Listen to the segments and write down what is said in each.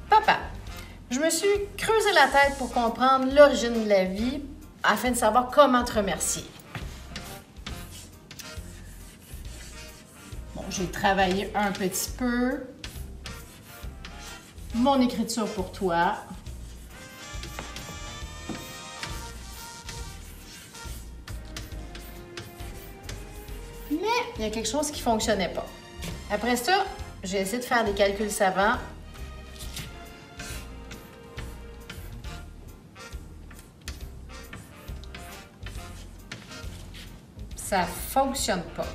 Papa, je me suis creusé la tête pour comprendre l'origine de la vie afin de savoir comment te remercier. Bon, j'ai travaillé un petit peu. Mon écriture pour toi. Mais il y a quelque chose qui ne fonctionnait pas. Après ça, j'ai essayé de faire des calculs savants. Ça ne fonctionne pas.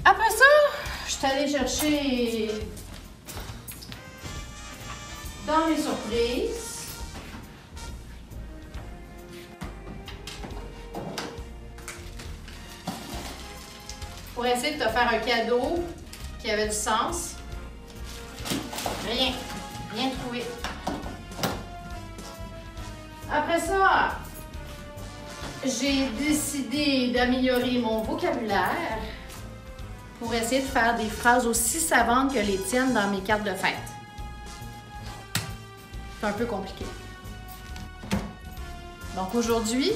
Après ça, je suis allée chercher dans les surprises. Pour essayer de te faire un cadeau qui avait du sens. Rien trouvé. Après ça, j'ai décidé d'améliorer mon vocabulaire pour essayer de faire des phrases aussi savantes que les tiennes dans mes cartes de fête. C'est un peu compliqué. Donc aujourd'hui,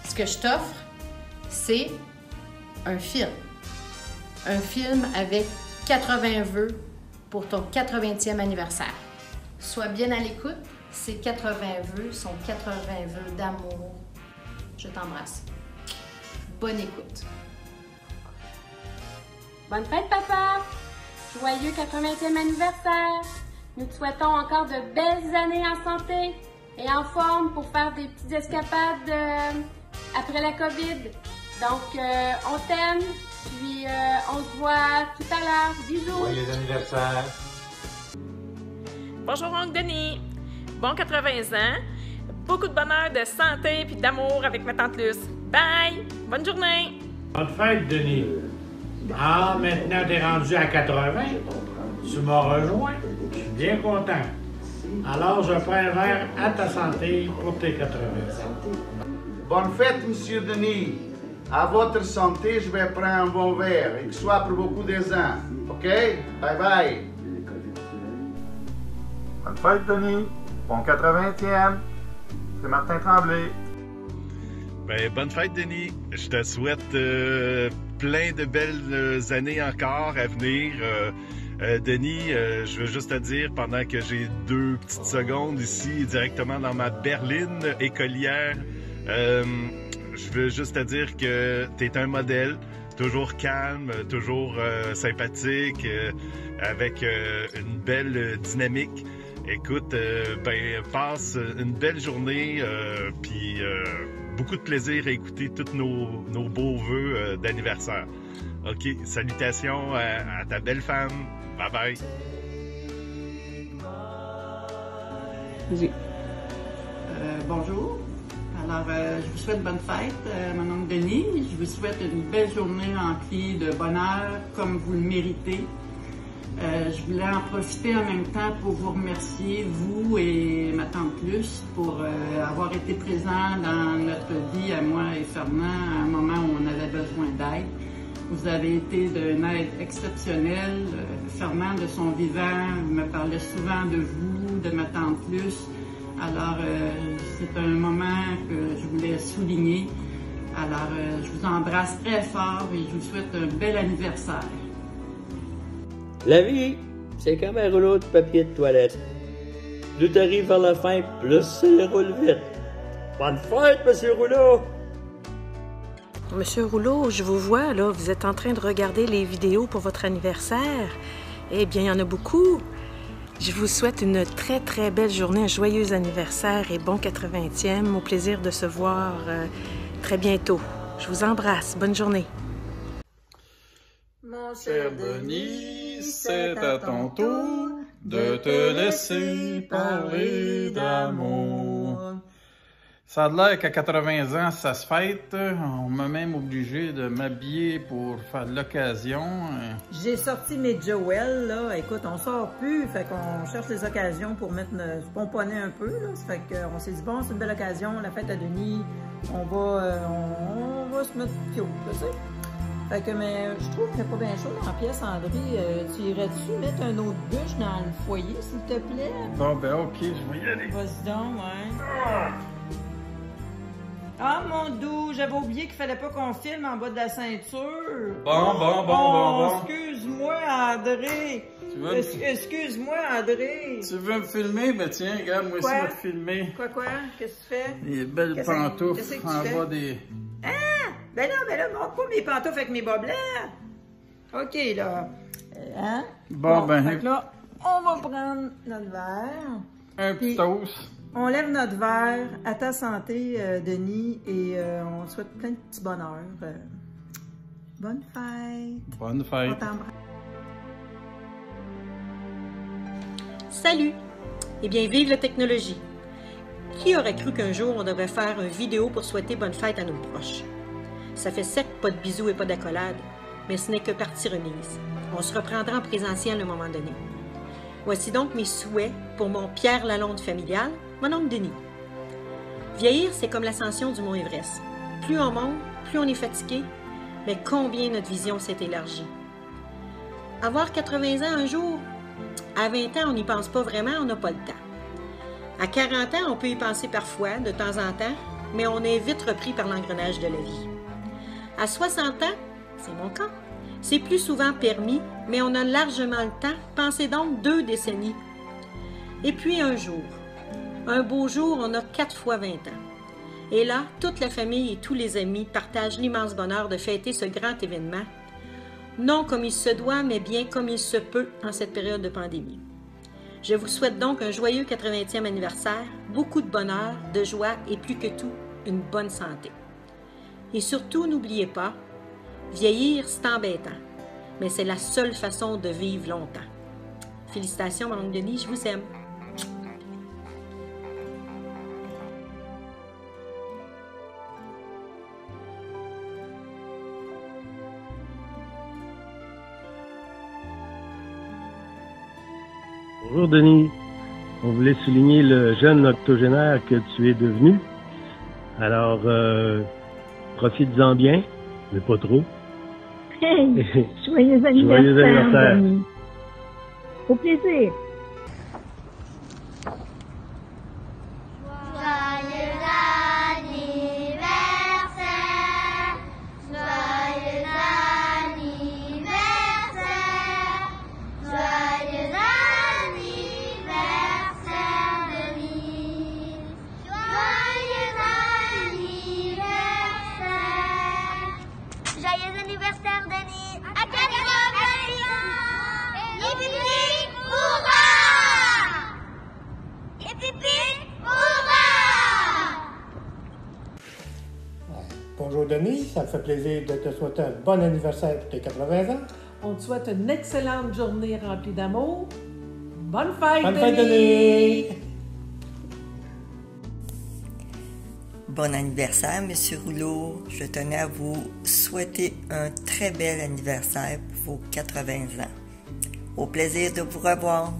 ce que je t'offre, c'est un film. Un film avec 80 vœux pour ton 80e anniversaire. Sois bien à l'écoute, ces 80 vœux sont 80 vœux d'amour. Je t'embrasse. Bonne écoute. Bonne fête, papa! Joyeux 80e anniversaire! Nous te souhaitons encore de belles années en santé et en forme pour faire des petites escapades après la COVID. Donc, on t'aime, puis on se voit tout à l'heure. Bisous! Joyeux anniversaire! Bonjour, oncle Denis! Bon 80 ans! Beaucoup de bonheur, de santé et d'amour avec ma tante Luce. Bye! Bonne journée! Bonne fête, Denis! Ah, maintenant t'es rendu à 80. Tu m'as rejoint. Je suis bien content. Alors, je prends un verre à ta santé pour tes 80 ans. Bonne fête, Monsieur Denis. À votre santé, je vais prendre un bon verre et que ce soit pour beaucoup des ans. OK? Bye bye. Bonne fête, Denis. Bon 80e. C'est Martin Tremblay. Ben, bonne fête, Denis. Je te souhaite plein de belles années encore à venir. Denis, je veux juste te dire, pendant que j'ai 2 petites secondes ici, directement dans ma berline écolière, je veux juste te dire que tu es un modèle, toujours calme, toujours sympathique, avec une belle dynamique. Écoute, ben, passe une belle journée, puis beaucoup de plaisir à écouter tous nos beaux vœux d'anniversaire. OK, salutations à ta belle femme. Bye bye. Oui. Bonjour. Alors, je vous souhaite bonne fête, mon nom est Denis. Je vous souhaite une belle journée remplie de bonheur, comme vous le méritez. Je voulais en profiter en même temps pour vous remercier, vous et ma tante Luce, pour avoir été présents dans notre vie, à moi et Fernand, à un moment où on avait besoin d'aide. Vous avez été d'une aide exceptionnelle. Fernand, de son vivant, me parlait souvent de vous, de ma tante Luce. Alors, c'est un moment que je voulais souligner. Alors, je vous embrasse très fort et je vous souhaite un bel anniversaire. La vie, c'est comme un rouleau de papier de toilette. Plus t'arrives vers la fin, plus ça roule vite. Bonne fête, Monsieur Rouleau! Monsieur Rouleau, je vous vois, là, vous êtes en train de regarder les vidéos pour votre anniversaire. Eh bien, il y en a beaucoup. Je vous souhaite une très, très belle journée, un joyeux anniversaire et bon 80e. Au plaisir de se voir très bientôt. Je vous embrasse. Bonne journée. Mon cher Denis, c'est à ton tour de te laisser parler d'amour. Ça a l'air qu'à 80 ans, ça se fête. On m'a même obligé de m'habiller pour faire l'occasion. J'ai sorti mes Joël, là. Écoute, on sort plus, fait qu'on cherche des occasions pour mettre se pomponner un peu, là. Ça fait qu'on s'est dit, bon, c'est une belle occasion, la fête à Denis, on va se mettre cute, tu sais. Fait que, mais je trouve qu'il fait pas bien chaud dans la pièce, André. Tu irais-tu mettre un autre bûche dans le foyer, s'il te plaît? Bon, ben ok, je vais y aller. Vas-y donc, ouais. Ah, mon doux, j'avais oublié qu'il fallait pas qu'on filme en bas de la ceinture. Bon. Excuse-moi, André. Excuse-moi, André. Tu veux me filmer? Ben tiens, regarde, moi aussi, je vais te filmer. Quoi? Qu'est-ce que tu fais? Des belles pantoufles en bas des... Ah! Ben là, montre pas mes pantoufles avec mes bas blancs. OK, là. Hein? Bon, ben... Fait que là, on va prendre notre verre. Un petit toast. On lève notre verre à ta santé, Denis, et on souhaite plein de petits bonheurs. Bonne fête! Bonne fête! On t'embrasse. Salut! Eh bien, vive la technologie! Qui aurait cru qu'un jour, on devrait faire une vidéo pour souhaiter bonne fête à nos proches? Ça fait certes pas de bisous et pas d'accolade, mais ce n'est que partie remise. On se reprendra en présentiel à un moment donné. Voici donc mes souhaits pour mon Pierre Lalonde familial, mon oncle Denis. Vieillir, c'est comme l'ascension du mont Everest. Plus on monte, plus on est fatigué, mais combien notre vision s'est élargie. Avoir 80 ans un jour, à 20 ans, on n'y pense pas vraiment, on n'a pas le temps. À 40 ans, on peut y penser parfois, de temps en temps, mais on est vite repris par l'engrenage de la vie. À 60 ans, c'est mon cas, c'est plus souvent permis, mais on a largement le temps, pensez donc 2 décennies. Et puis un jour, un beau jour, on a 4 fois 20 ans. Et là, toute la famille et tous les amis partagent l'immense bonheur de fêter ce grand événement, non comme il se doit, mais bien comme il se peut en cette période de pandémie. Je vous souhaite donc un joyeux 80e anniversaire, beaucoup de bonheur, de joie et plus que tout, une bonne santé. Et surtout, n'oubliez pas, vieillir, c'est embêtant, mais c'est la seule façon de vivre longtemps. Félicitations, mon oncle Denis, je vous aime. Bonjour Denis, on voulait souligner le jeune octogénaire que tu es devenu. Alors, profites-en bien, mais pas trop. Hey, joyeux anniversaire, Denis. Au plaisir. Bonjour Denis, ça me fait plaisir de te souhaiter un bon anniversaire pour tes 80 ans. On te souhaite une excellente journée remplie d'amour. Bonne fête, Bonne fête, Denis! Bon anniversaire, Monsieur Rouleau. Je tenais à vous souhaiter un très bel anniversaire pour vos 80 ans. Au plaisir de vous revoir.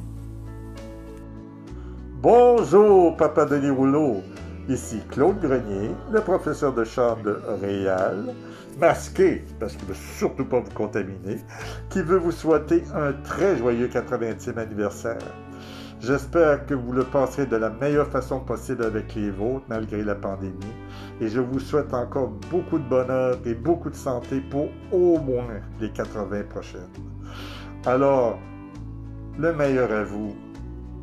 Bonjour, Papa Denis Rouleau. Ici Claude Grenier, le professeur de chant de Réal, masqué, parce qu'il ne veut surtout pas vous contaminer, qui veut vous souhaiter un très joyeux 80e anniversaire. J'espère que vous le passerez de la meilleure façon possible avec les vôtres, malgré la pandémie, et je vous souhaite encore beaucoup de bonheur et beaucoup de santé pour au moins les 80 prochaines. Alors, le meilleur à vous,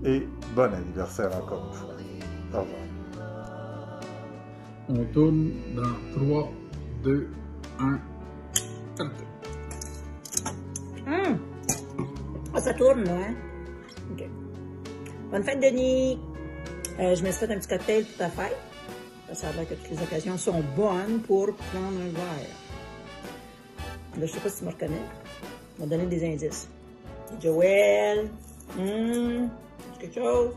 et bon anniversaire encore une fois. Au revoir. On tourne dans 3, 2, 1, partez. Ah, ça tourne, là, hein? OK. Bonne fête, Denis! Je me suis fait un petit cocktail pour ta fête. Ça a l'air que toutes les occasions sont bonnes pour prendre un verre. Là, je sais pas si tu me reconnais. On va donner des indices. Joël! Quelque chose?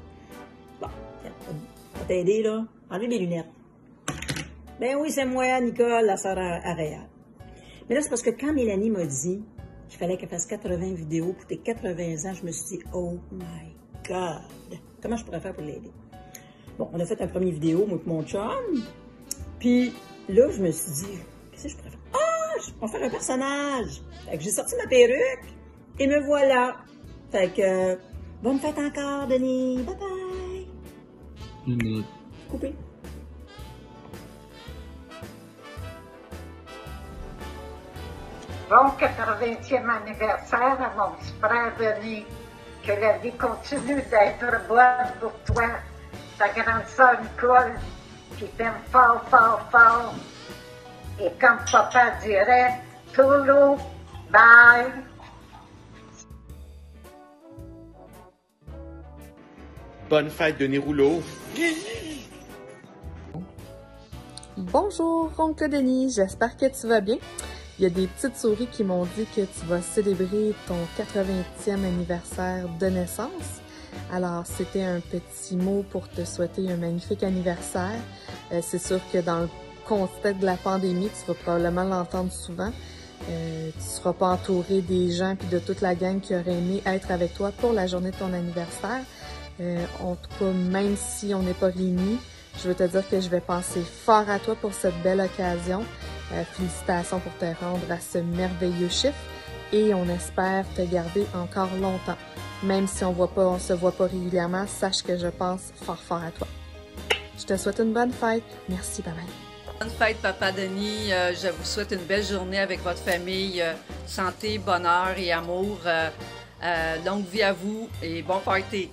Bon, on va t'aider, là. Enlève mes lunettes. Ben oui, c'est moi, Nicole, la sœur à Réal. Mais là, c'est parce que quand Mélanie m'a dit qu'il fallait qu'elle fasse 80 vidéos pour tes 80 ans, je me suis dit, oh my God! Comment je pourrais faire pour l'aider? Bon, on a fait un premier vidéo, moi et mon chum. Puis là, je me suis dit, qu'est-ce que je pourrais faire? Ah! On va faire un personnage! Fait que j'ai sorti ma perruque et me voilà. Fait que, bonne fête encore, Denis! Bye bye! Une minute. Coupé. Bon 80e anniversaire à mon frère Denis. Que la vie continue d'être bonne pour toi. Ta grande sœur Nicole, qui t'aime fort, fort, fort. Et comme papa dirait, Toulou, bye! Bonne fête, Denis Rouleau. Bonjour, oncle Denis, j'espère que tu vas bien. Il y a des petites souris qui m'ont dit que tu vas célébrer ton 80e anniversaire de naissance. Alors, c'était un petit mot pour te souhaiter un magnifique anniversaire. C'est sûr que dans le contexte de la pandémie, tu vas probablement l'entendre souvent. Tu seras pas entouré des gens puis de toute la gang qui aurait aimé être avec toi pour la journée de ton anniversaire. En tout cas, même si on n'est pas réunis, je veux te dire que je vais penser fort à toi pour cette belle occasion. Félicitations pour te rendre à ce merveilleux chiffre et on espère te garder encore longtemps. Même si on se voit pas régulièrement, sache que je pense fort fort à toi. Je te souhaite une bonne fête. Merci, bye bye. Bonne fête, Papa Denis. Je vous souhaite une belle journée avec votre famille. Santé, bonheur et amour. Longue vie à vous et bon party.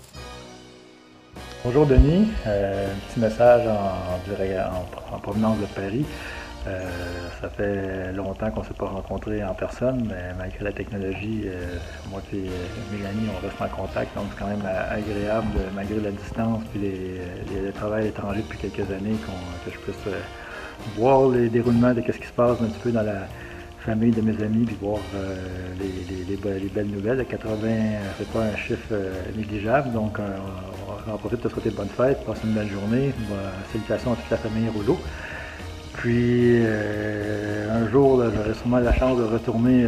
Bonjour Denis, un petit message en provenance de Paris. Ça fait longtemps qu'on ne s'est pas rencontrés en personne, mais malgré la technologie, moi et Mélanie, on reste en contact, donc c'est quand même agréable, malgré la distance et le travail à l'étranger depuis quelques années, que je puisse voir les déroulements de ce qui se passe un petit peu dans la famille de mes amis, puis voir les belles nouvelles. 80, c'est pas un chiffre négligeable, donc on profite de te souhaiter de bonnes fêtes, passe une belle journée, salutations à toute la famille Rouleau. Puis un jour, j'aurai sûrement la chance de retourner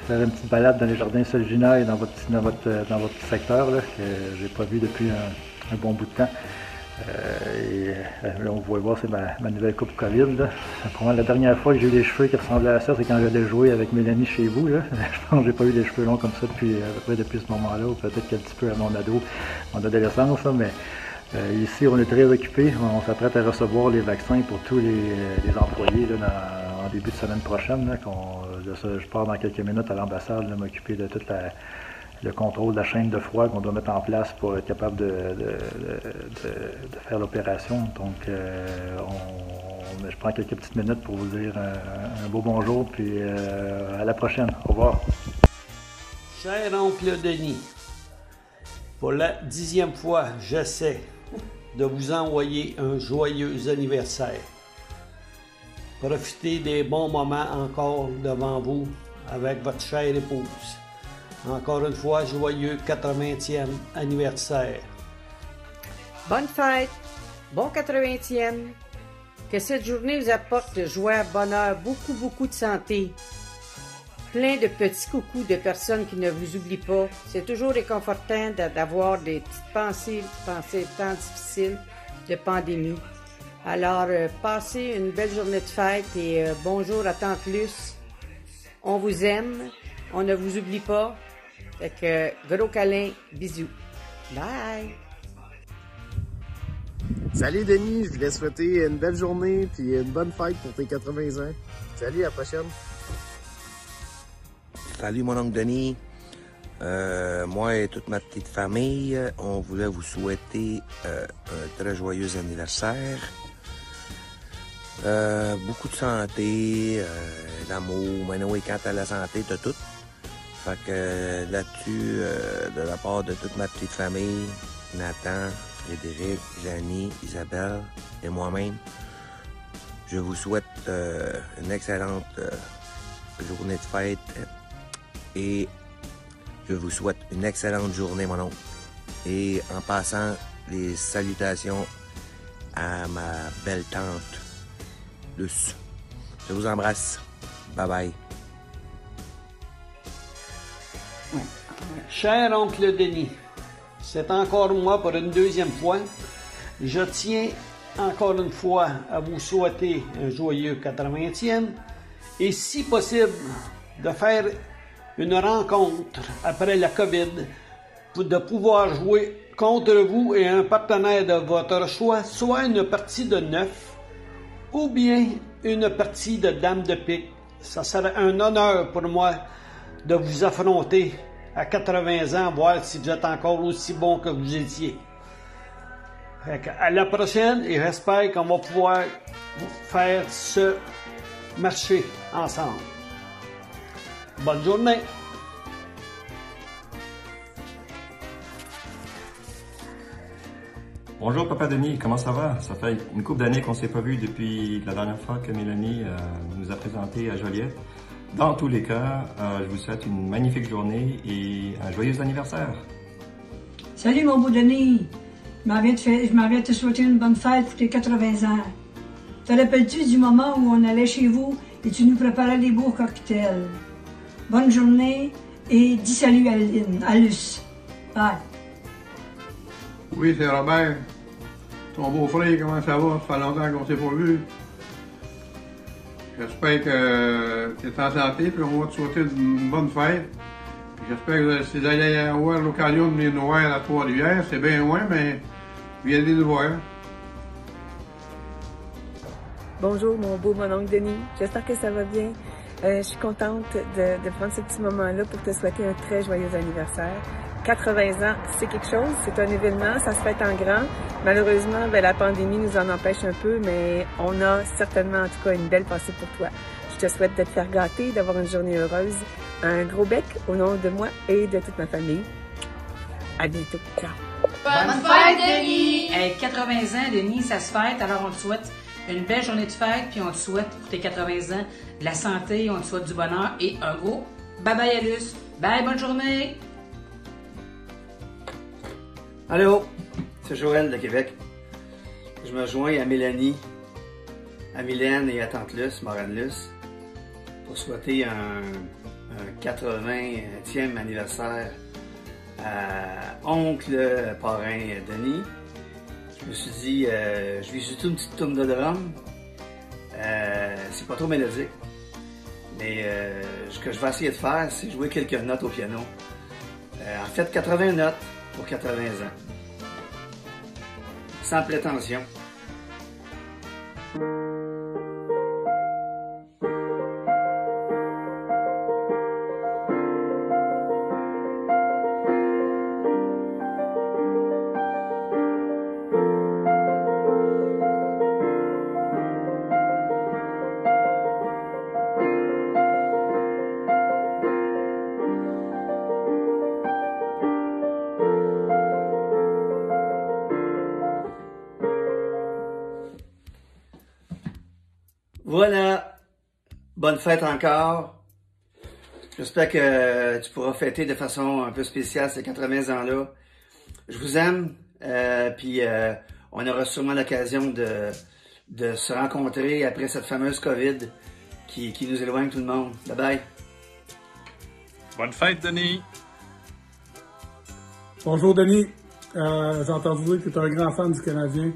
faire une petite balade dans les jardins Solgina et dans votre petit secteur là, que j'ai pas vu depuis un bon bout de temps. Là, on pouvait voir, c'est ma nouvelle coupe COVID. Là. La dernière fois que j'ai eu des cheveux qui ressemblaient à ça, c'est quand j'allais jouer avec Mélanie chez vous. Là. Je pense que j'ai pas eu des cheveux longs comme ça depuis ce moment-là, ou peut-être qu'un petit peu à mon adolescence. Là, mais ici, on est très occupés. On s'apprête à recevoir les vaccins pour tous les employés là, en début de semaine prochaine. Là, je pars dans quelques minutes à l'ambassade m'occuper de toute le contrôle de la chaîne de froid qu'on doit mettre en place pour être capable de faire l'opération. Donc, je prends quelques petites minutes pour vous dire un beau bonjour, puis à la prochaine. Au revoir. Cher oncle Denis, pour la 10e fois, j'essaie de vous envoyer un joyeux anniversaire. Profitez des bons moments encore devant vous avec votre chère épouse. Encore une fois, joyeux 80e anniversaire. Bonne fête, bon 80e. Que cette journée vous apporte de joie, bonheur, beaucoup de santé. plein de petits coucous de personnes qui ne vous oublient pas. C'est toujours réconfortant d'avoir des petites pensées de temps difficiles de pandémie. Alors, passez une belle journée de fête et bonjour à Tante Luce. On vous aime, on ne vous oublie pas. Fait que gros câlin, bisous. Bye! Salut Denis, je voulais souhaiter une belle journée puis une bonne fête pour tes 80 ans. Salut, à la prochaine. Salut mon oncle Denis. Moi et toute ma petite famille, on voulait vous souhaiter un très joyeux anniversaire. Beaucoup de santé, d'amour. Maintenant, oui, quand t'as la santé, t'as tout. Fait que là-dessus, de la part de toute ma petite famille, Nathan, Frédéric, Janie, Isabelle et moi-même, je vous souhaite une excellente journée de fête et je vous souhaite une excellente journée, mon oncle. Et en passant, les salutations à ma belle tante Luce. Je vous embrasse. Bye bye. Cher oncle Denis, c'est encore moi pour une deuxième fois. Je tiens encore une fois à vous souhaiter un joyeux 80e et si possible de faire une rencontre après la COVID pour de pouvoir jouer contre vous et un partenaire de votre choix, soit une partie de 9 ou bien une partie de dame de pique. Ça serait un honneur pour moi de vous affronter à 80 ans, voir si vous êtes encore aussi bon que vous étiez. À la prochaine et j'espère qu'on va pouvoir faire ce marché ensemble. Bonne journée! Bonjour Papa Denis, comment ça va? Ça fait une couple d'années qu'on ne s'est pas vu depuis la dernière fois que Mélanie nous a présenté à Joliette. Dans tous les cas, je vous souhaite une magnifique journée et un joyeux anniversaire. Salut mon beau Denis, je m'en viens te souhaiter une bonne fête pour tes 80 ans. Te rappelles-tu du moment où on allait chez vous et tu nous préparais des beaux cocktails? Bonne journée et dis salut à Luce. Bye. Oui, c'est Robert. Ton beau-frère, comment ça va? Ça fait longtemps qu'on ne s'est pas vu. J'espère que tu es en santé, puis on va te souhaiter une bonne fête. J'espère que si vous allez avoir l'occasion de venir nous voir à Trois-Rivières, c'est bien loin, mais viens nous voir. Bonjour mon beau mon oncle Denis, j'espère que ça va bien. Je suis contente de prendre ce petit moment-là pour te souhaiter un très joyeux anniversaire. 80 ans, c'est quelque chose, c'est un événement, ça se fait en grand. Malheureusement, la pandémie nous en empêche un peu, mais on a certainement en tout cas une belle pensée pour toi. Je te souhaite de te faire gâter, d'avoir une journée heureuse. Un gros bec au nom de moi et de toute ma famille. À bientôt, ciao! Bonne fête, Denis! 80 ans, Denis, ça se fête, alors on te souhaite une belle journée de fête, puis on te souhaite pour tes 80 ans de la santé, on te souhaite du bonheur et un gros bye-bye à Luce. Bye, bonne journée! Allô, c'est Joël de Québec. Je me joins à Mélanie, à Mylène et à Tante Luce, Morane Luce, pour souhaiter un 80e anniversaire à oncle parrain Denis. Je me suis dit, je vais juste une petite tourne de drum. C'est pas trop mélodique, mais ce que je vais essayer de faire, c'est jouer quelques notes au piano. En fait, 80 notes pour 80 ans. Sans prétention. Voilà, bonne fête encore. J'espère que tu pourras fêter de façon un peu spéciale ces 80 ans-là. Je vous aime, puis on aura sûrement l'occasion de se rencontrer après cette fameuse COVID qui nous éloigne tout le monde. Bye bye. Bonne fête, Denis! Bonjour, Denis. J'ai entendu dire que tu es un grand fan du Canadien.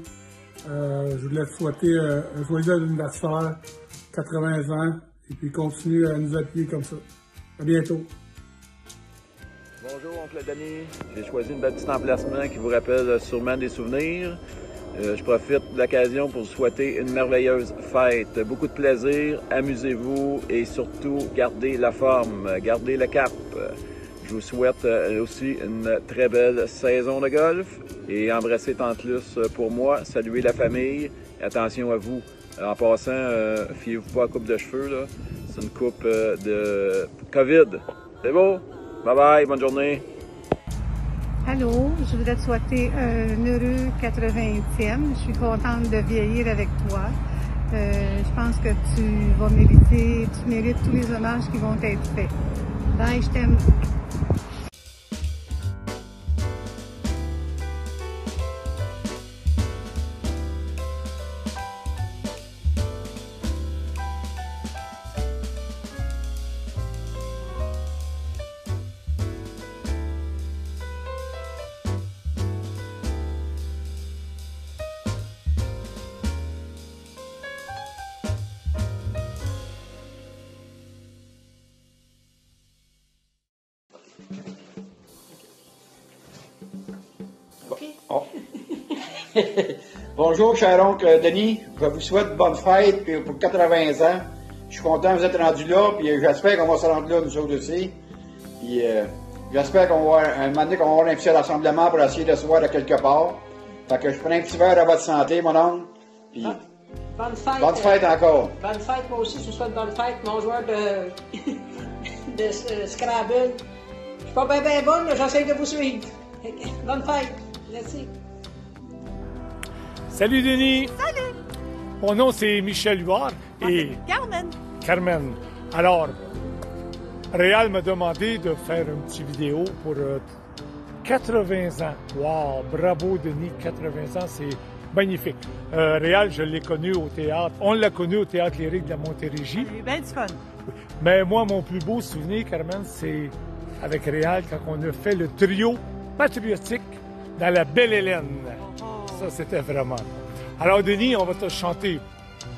Je voulais te souhaiter un joyeux anniversaire, 80 ans, et puis continue à nous appuyer comme ça. À bientôt. Bonjour, oncle Denis. J'ai choisi un petit emplacement qui vous rappelle sûrement des souvenirs. Je profite de l'occasion pour vous souhaiter une merveilleuse fête. Beaucoup de plaisir, amusez-vous et surtout, gardez la forme, gardez le cap. Je vous souhaite aussi une très belle saison de golf et embrassez Tante Luce pour moi. Saluez la famille. Attention à vous. En passant, fiez-vous pas à la coupe de cheveux, là. C'est une coupe de COVID. C'est beau? Bye bye, bonne journée. Allô, je voudrais te souhaiter un heureux 80e. Je suis contente de vieillir avec toi. Je pense que tu mérites tous les hommages qui vont être faits. Bye, je t'aime. Bonjour, cher oncle Denis. Je vous souhaite bonne fête pour 80 ans. Je suis content que vous êtes rendu là, puis j'espère qu'on va se rendre là, nous autres aussi. Puis j'espère qu'on va un moment donné qu'on va avoir un petit rassemblement pour essayer de se voir à quelque part. Fait que je prends un petit verre à votre santé, mon oncle. Puis bonne fête. Bonne fête encore. Bonne fête, moi aussi, je vous souhaite bonne fête, mon joueur de Scrabble. Je suis pas bien bonne, mais j'essaie de vous suivre. Bonne fête. Merci. Salut Denis! Salut! Mon nom c'est Michel Huard et... Carmen. Carmen. Alors, Réal m'a demandé de faire une petite vidéo pour 80 ans. Wow! Bravo Denis, 80 ans, c'est magnifique. Réal, je l'ai connu au théâtre. On l'a connu au Théâtre Lyrique de la Montérégie. J'ai eu bien du fun. Mais moi, mon plus beau souvenir, Carmen, c'est avec Réal quand on a fait le trio patriotique dans La Belle Hélène. Ça, c'était vraiment. Alors, Denis, on va te chanter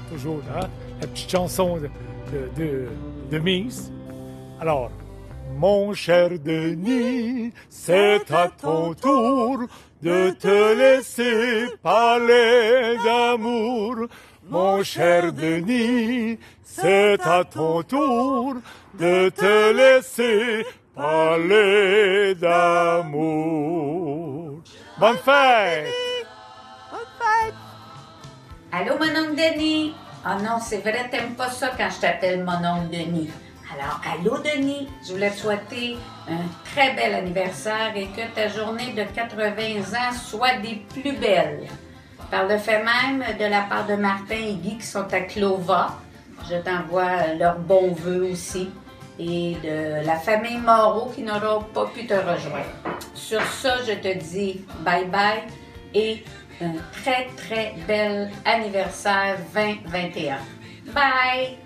toujours, hein, la petite chanson de Mise. Alors, mon cher Denis, c'est à ton tour de te laisser parler d'amour. Mon cher Denis, c'est à ton tour de te laisser parler d'amour. Bonne fête! Allô, mon oncle Denis? Oh non, c'est vrai, t'aimes pas ça quand je t'appelle mon oncle Denis. Alors, allô, Denis? Je voulais te souhaiter un très bel anniversaire et que ta journée de 80 ans soit des plus belles. Par le fait même, de la part de Martin et Guy qui sont à Clova, je t'envoie leurs bons vœux aussi. Et de la famille Moreau qui n'aura pas pu te rejoindre. Sur ça, je te dis bye-bye et un très, très bel anniversaire 2021. Bye!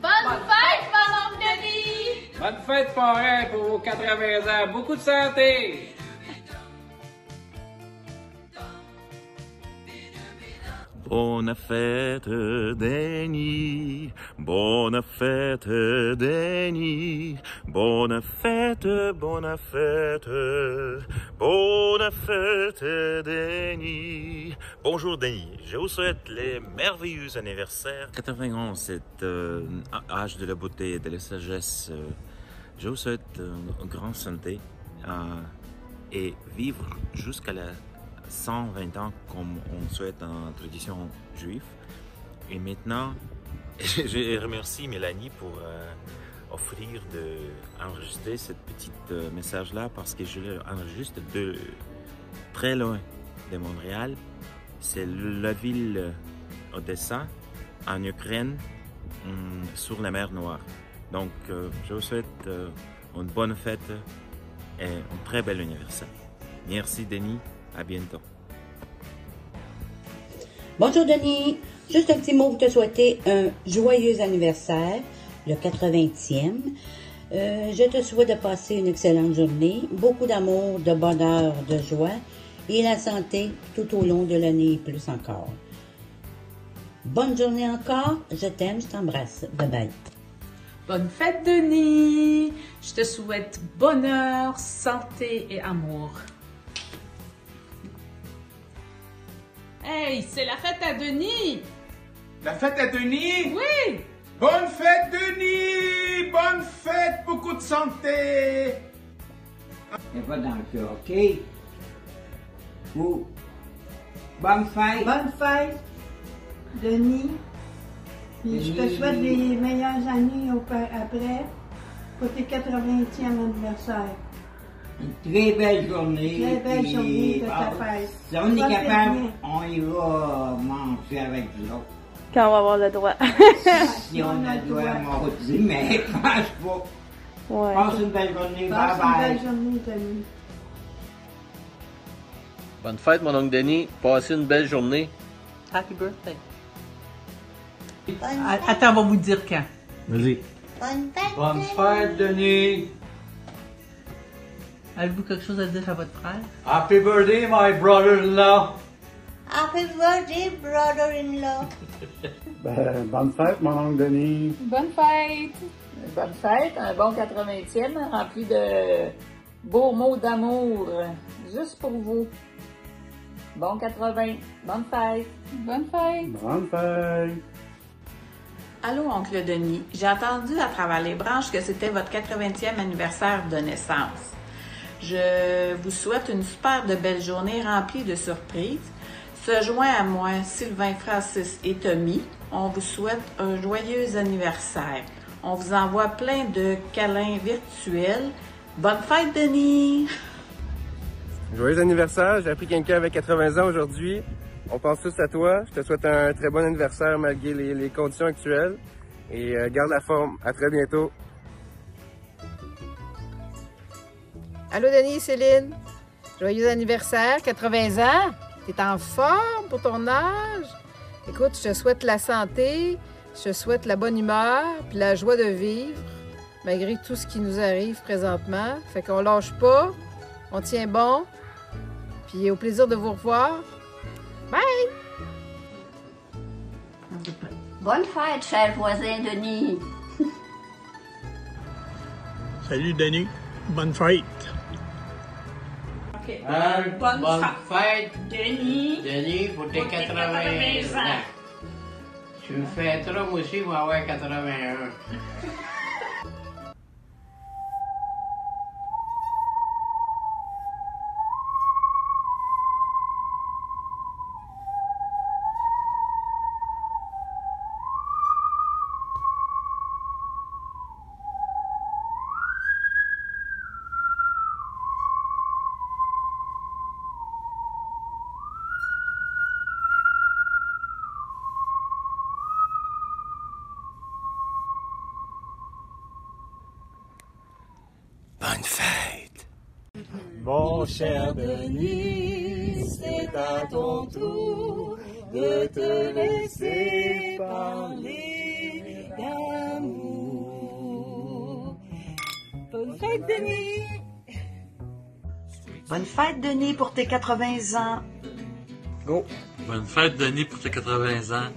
Bonne fête, mon oncle Denis! Bonne fête, parrain, pour vos 80 ans. Beaucoup de santé! Bonne fête, Denis. Bonne fête, Denis. Bonne fête, bonne fête. Bonne fête, Denis. Bonjour, Denis. Je vous souhaite les merveilleux anniversaires. 91, c'est âge de la beauté et de la sagesse. Je vous souhaite une grande santé et vivre jusqu'à la 120 ans comme on souhaite en tradition juive. Et maintenant, je remercie Mélanie pour offrir d'enregistrer cette petite message-là parce que je l'enregistre de très loin de Montréal. C'est la ville Odessa, en Ukraine, sur la mer Noire. Donc, je vous souhaite une bonne fête et un très bel anniversaire. Merci Denis. À bientôt. Bonjour Denis, juste un petit mot pour te souhaiter un joyeux anniversaire, le 80e. Je te souhaite de passer une excellente journée, beaucoup d'amour, de bonheur, de joie et la santé tout au long de l'année et plus encore. Bonne journée encore, je t'aime, je t'embrasse. Bye bye. Bonne fête, Denis! Je te souhaite bonheur, santé et amour. Hey, c'est la fête à Denis! La fête à Denis? Oui! Bonne fête, Denis! Bonne fête, beaucoup de santé! Elle va dans le cœur, OK? Ou, bonne fête! Bonne fête, Denis. Puis je te souhaite les meilleures années après pour tes 80e anniversaire. Une très belle journée. Très belle journée de ta fête. Si on est capable, on y va manger avec vous autres. Quand on va avoir le droit. Si on a le droit, on va dire, mais je pense pas. Ouais. Passe une belle journée. Passe Bye bye. une belle journée, Denis. Bonne fête, mon oncle Denis. Passez une belle journée. Happy birthday. Bonne Attends, on va vous dire quand. Vas-y. Bonne fête, Bonne fête, Denis. Avez-vous quelque chose à dire à votre frère? Happy birthday, my brother-in-law. Happy birthday, brother-in-law. Bonne fête, mon oncle Denis. Bonne fête! Bonne fête, un bon 80e rempli de beaux mots d'amour, juste pour vous. Bon 80, bonne fête! Bonne fête! Bonne fête. Allô, oncle Denis. J'ai entendu à travers les branches que c'était votre 80e anniversaire de naissance. Je vous souhaite une super de belle journée remplie de surprises. Se joint à moi, Sylvain, Francis et Tommy. On vous souhaite un joyeux anniversaire. On vous envoie plein de câlins virtuels. Bonne fête, Denis! Joyeux anniversaire, j'ai appris quelqu'un avec 80 ans aujourd'hui. On pense tous à toi. Je te souhaite un très bon anniversaire malgré les conditions actuelles. Et garde la forme. À très bientôt. Allô, Denis, Céline. Joyeux anniversaire, 80 ans. T'es en forme pour ton âge. Écoute, je te souhaite la santé, je te souhaite la bonne humeur, puis la joie de vivre, malgré tout ce qui nous arrive présentement. Fait qu'on lâche pas, on tient bon, puis au plaisir de vous revoir. Bye! Bonne fête, cher voisin Denis! Salut, Denis. Bonne fête. Okay. Bonne fête, Denis. Denis, pour tes 80 ans. Tu me fêteras, moi aussi, moi, avoir 81. Bonne fête. Mon cher Denis, c'est à ton tour de te laisser parler d'amour. Bonne fête, Denis! Bonne fête, Denis, pour tes 80 ans. Go. Bonne fête, Denis, pour tes 80 ans.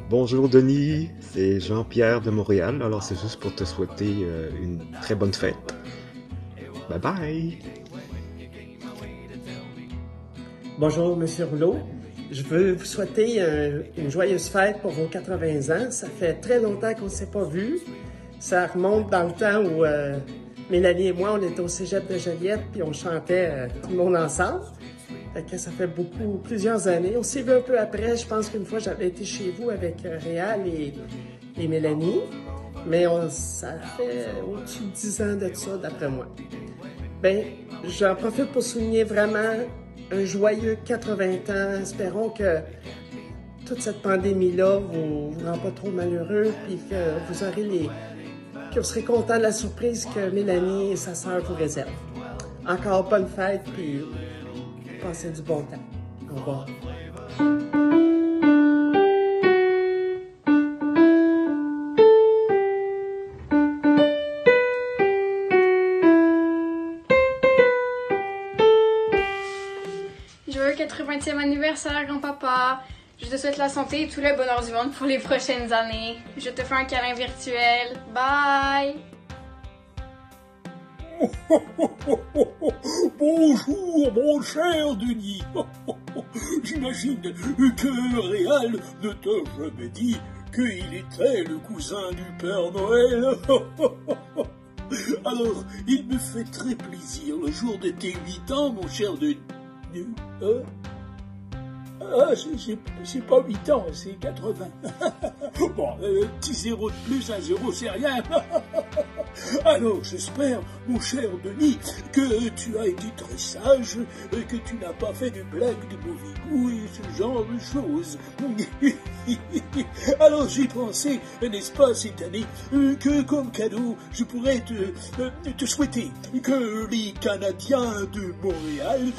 Bonjour Denis, c'est Jean-Pierre de Montréal, alors c'est juste pour te souhaiter une très bonne fête. Bye bye! Bonjour Monsieur Rouleau, je veux vous souhaiter une joyeuse fête pour vos 80 ans. Ça fait très longtemps qu'on ne s'est pas vu. Ça remonte dans le temps où Mélanie et moi, on était au cégep de Joliette puis on chantait tout le monde ensemble. Fait que ça fait plusieurs années. On s'est vu un peu après. Je pense qu'une fois, j'avais été chez vous avec Réal et Mélanie. Mais ça fait au-dessus de 10 ans de ça, d'après moi. Bien, j'en profite pour souligner vraiment un joyeux 80 ans. Espérons que toute cette pandémie-là vous rend pas trop malheureux puis que vous aurez que vous serez content de la surprise que Mélanie et sa sœur vous réservent. encore bonne fête, puis passez du bon temps. Au revoir. Joyeux 80e anniversaire, grand-papa. Je te souhaite la santé et tout le bonheur du monde pour les prochaines années. Je te fais un câlin virtuel. Bye! Bonjour, mon cher Denis. J'imagine que Réal ne t'a jamais dit qu'il était le cousin du Père Noël. Alors, il me fait très plaisir le jour de tes 8 ans, mon cher Denis. C'est pas 8 ans, c'est 80. Bon, petit zéro de plus, un zéro, c'est rien. Alors, j'espère, mon cher Denis, que tu as été très sage, que tu n'as pas fait de blagues de mauvais goût et ce genre de choses. Alors, j'ai pensé, n'est-ce pas, cette année, que comme cadeau, je pourrais te souhaiter que les Canadiens de Montréal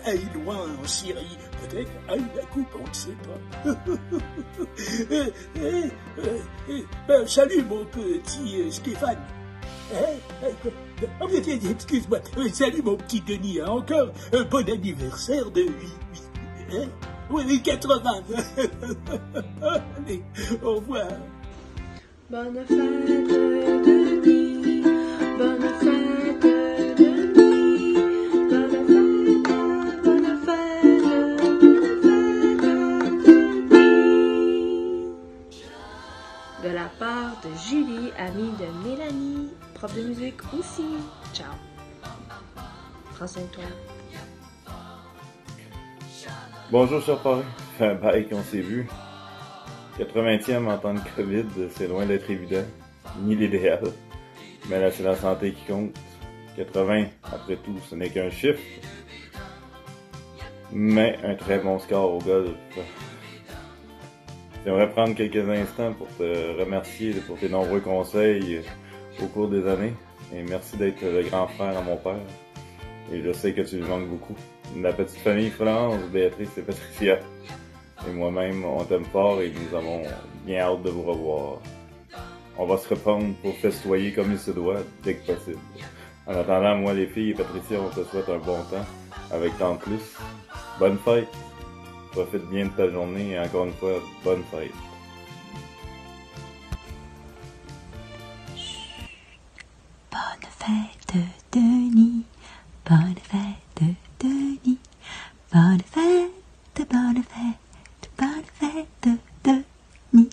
aillent loin en Syrie. Peut-être à une coupe, on ne sait pas. Salut, mon petit Stéphane. Excuse-moi. Salut, mon petit Denis. Encore un bon anniversaire de 80. Allez, au revoir. Bonne fête, Denis. Bonne fête, Denis. Bonne fête, de la part de Julie, amie de Mélanie, prof de musique aussi. Ciao. Prends soin de toi. Bonjour, cher parrain. Ça fait un bail qu'on s'est vu. 80e en temps de COVID, c'est loin d'être évident, ni l'idéal. Mais là, c'est la santé qui compte. 80, après tout, ce n'est qu'un chiffre. Mais un très bon score au golf. J'aimerais prendre quelques instants pour te remercier pour tes nombreux conseils au cours des années. Et merci d'être le grand frère à mon père. Et je sais que tu lui manques beaucoup. La petite famille France, Béatrice et Patricia. Et moi-même, on t'aime fort et nous avons bien hâte de vous revoir. On va se reprendre pour festoyer comme il se doit, dès que possible. En attendant, moi les filles et Patricia, on te souhaite un bon temps, avec tant de plus. Bonne fête! Profite bien de ta journée et encore une fois, bonne fête! Bonne fête, Denis. Bonne fête, Denis. Bonne fête, bonne fête, bonne fête, Denis.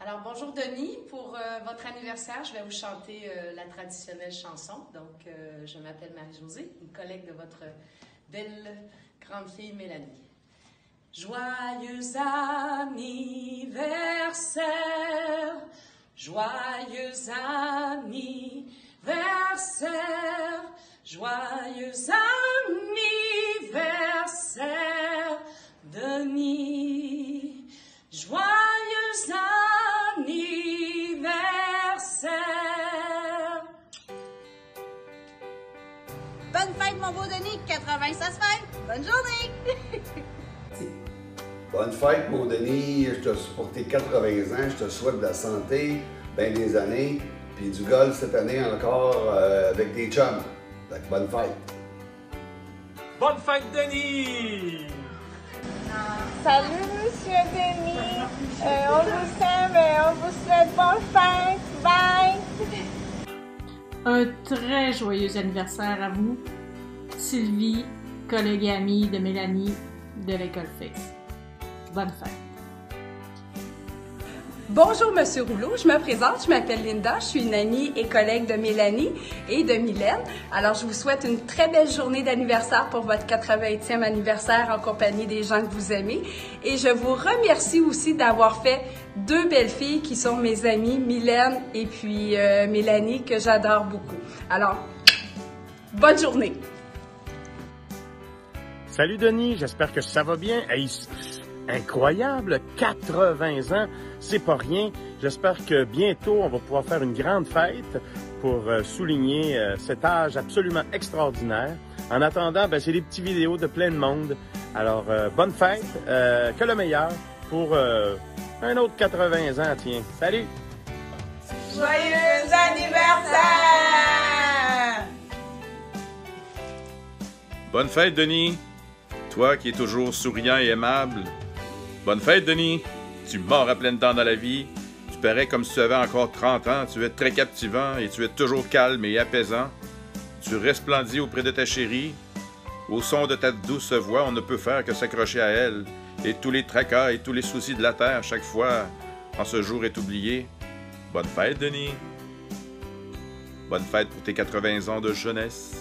Alors, bonjour Denis. Pour votre anniversaire, je vais vous chanter la traditionnelle chanson. Donc, je m'appelle Marie-Josée, une collègue de votre belle grande fille Mélanie. Joyeux anniversaire, joyeux anniversaire, joyeux anniversaire, Denis. Joyeux anniversaire. mon beau Denis, 80, ça se fait. Bonne journée! Bonne fête, mon Denis. Pour tes 80 ans, je te souhaite de la santé, bien des années, puis du golf cette année encore avec des chums. Donc, bonne fête. Bonne fête, Denis! Salut, Monsieur Denis. On vous aime et on vous souhaite bonne fête. Bye! Un très joyeux anniversaire à vous, Sylvie, collègue et amie de Mélanie de l'École Fixe. Bonne fête. Bonjour Monsieur Rouleau, je me présente, je m'appelle Linda, je suis une amie et collègue de Mélanie et de Mylène. Alors je vous souhaite une très belle journée d'anniversaire pour votre 80e anniversaire en compagnie des gens que vous aimez. Et je vous remercie aussi d'avoir fait 2 belles filles qui sont mes amies, Mylène et puis Mélanie, que j'adore beaucoup. Alors, bonne journée! Salut Denis, j'espère que ça va bien. Hey, incroyable, 80 ans, c'est pas rien. J'espère que bientôt, on va pouvoir faire une grande fête pour souligner cet âge absolument extraordinaire. En attendant, c'est des petites vidéos de plein de monde. Alors, bonne fête, que le meilleur pour un autre 80 ans, tiens. Salut! Joyeux anniversaire! Bonne fête, Denis! Toi qui es toujours souriant et aimable. Bonne fête, Denis! Tu mords à pleines dents dans la vie. Tu parais comme si tu avais encore 30 ans. Tu es très captivant et tu es toujours calme et apaisant. Tu resplendis auprès de ta chérie. Au son de ta douce voix, on ne peut faire que s'accrocher à elle. Et tous les tracas et tous les soucis de la terre, chaque fois, en ce jour est oublié. Bonne fête, Denis! Bonne fête pour tes 80 ans de jeunesse.